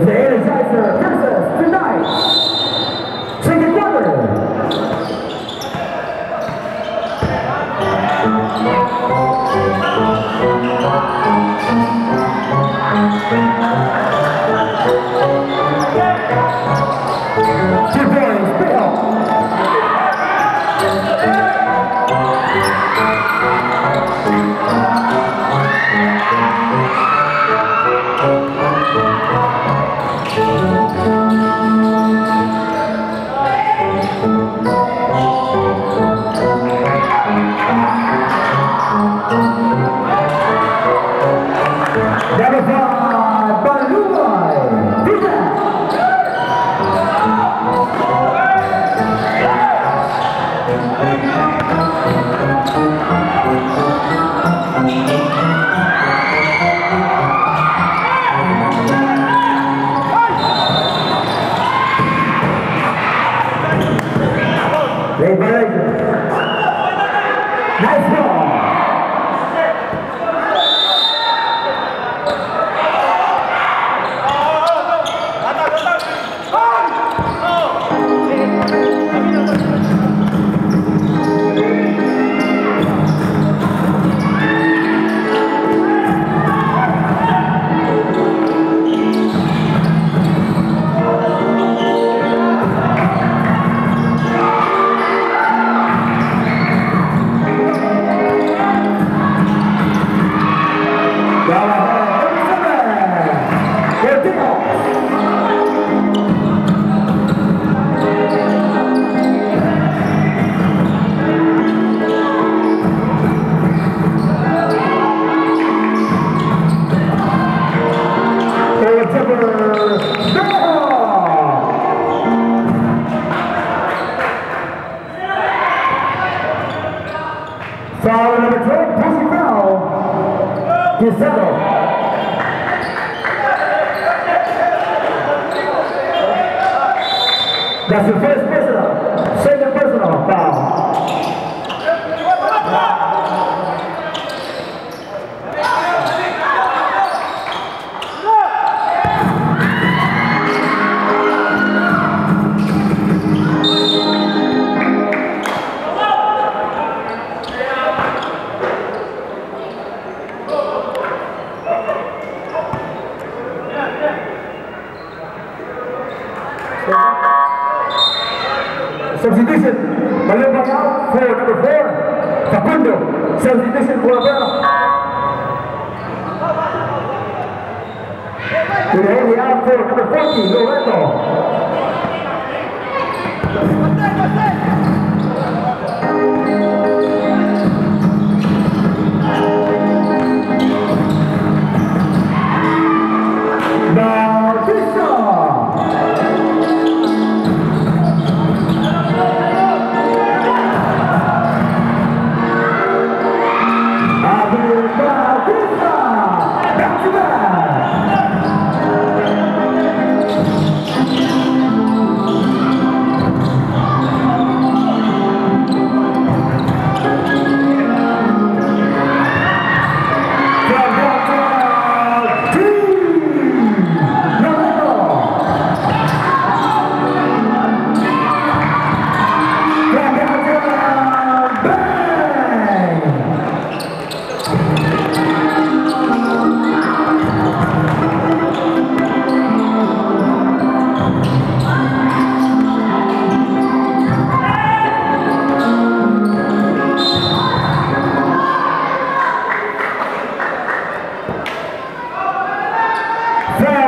the Energizer versus tonight. Chicken Burger. Two points, Bill. Nice ball. Foul number 12, pushing foul. Giselle. That's the first personal. Second personal foul. Substitution, Malumang out for number 4, Facundo. Substitution for Abel. Today out for number 40, Loreto.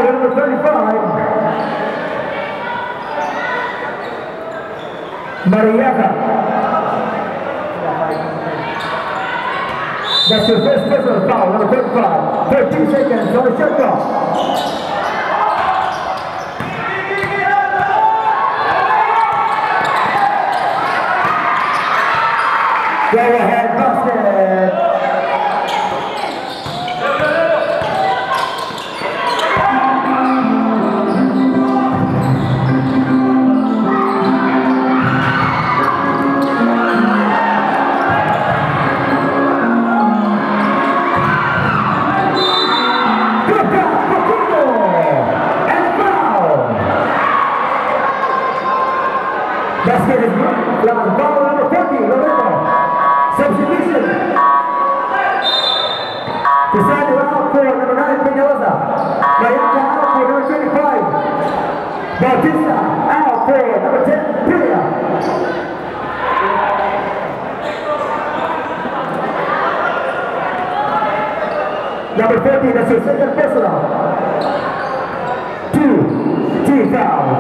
Number 35, Mariaca. That's your first personal foul, number 35. 13 seconds on the shot clock. Go ahead, basket. Good job, Facundo! And Number 14, that's your second personal. 2 team fouls.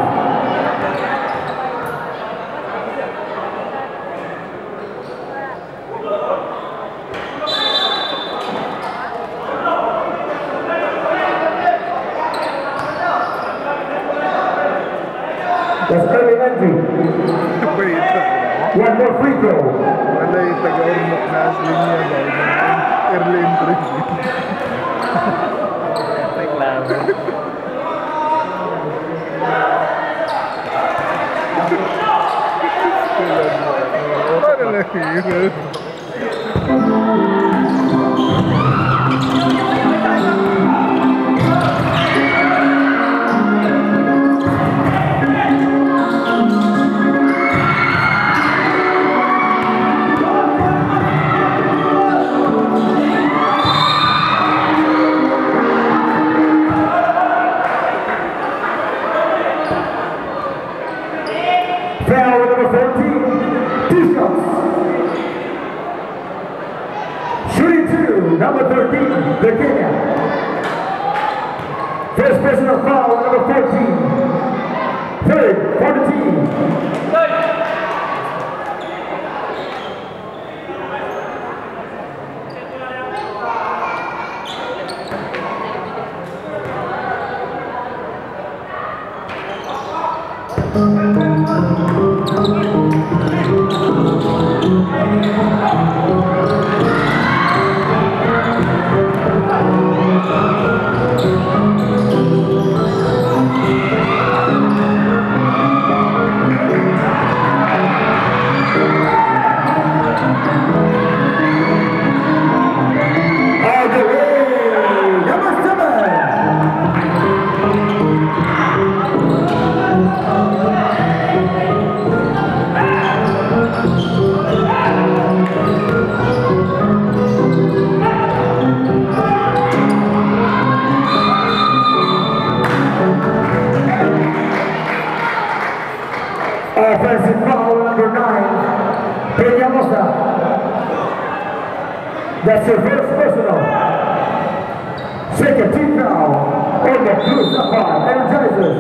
That's early entry. One more free throw. Wala yung taga-ormok na linya ba? Early entry. Reklamo. Paano na yun? Foul number 14, 2 shots. Shooting 2, number 13, Virginia. First personal foul, number 14. Third for the team. Offensive foul number 9, Peñamosa. That's your first personal. Second team foul on the Blue Sapphire Energizers.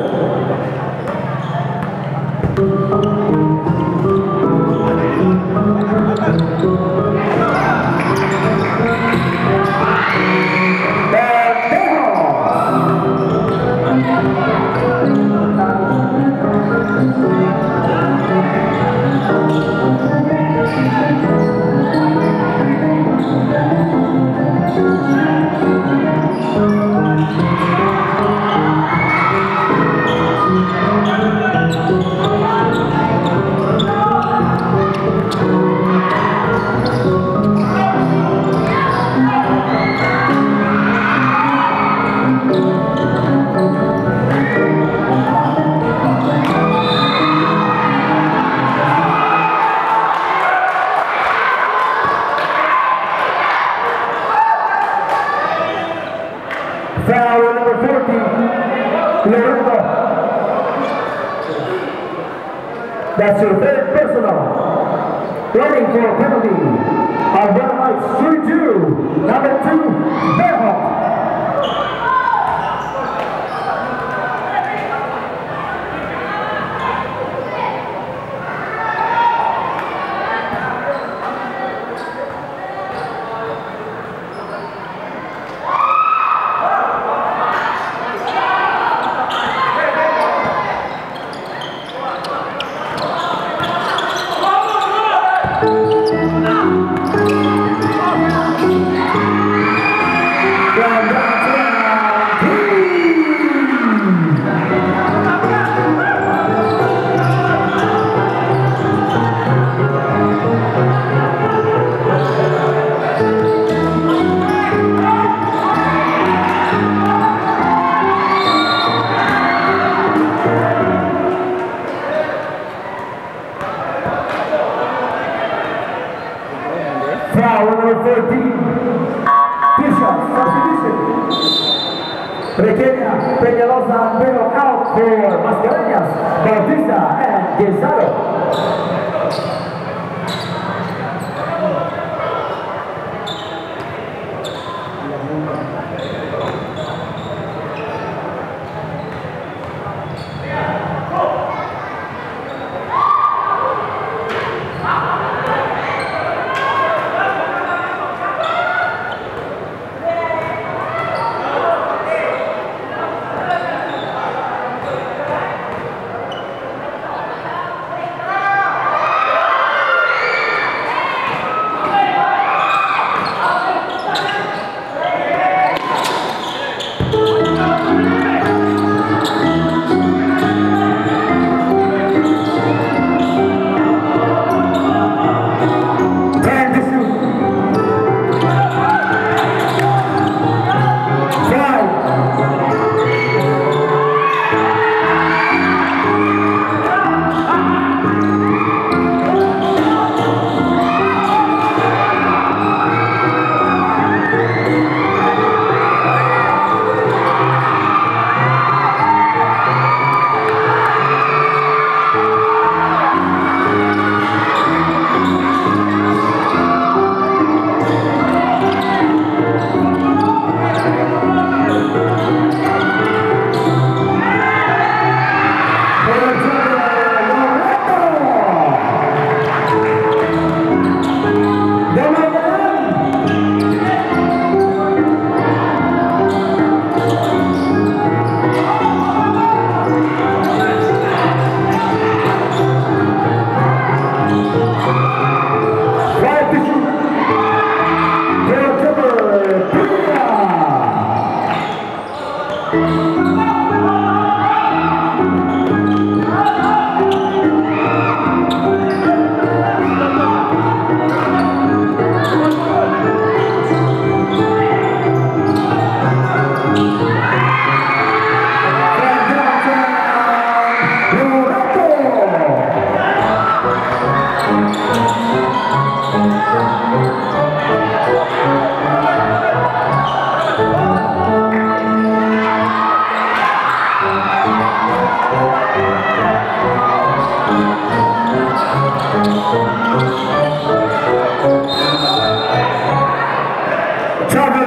Foul number 14, Lorenzo. That's your third personal. Running for a penalty. On one night, 3-2, number 2, Bellhawk. Foul number 14, 2 shots, substitution. Pequeña, Peñalosa, pero out for Mascareñas, Bautista, and Guisado. Chocolate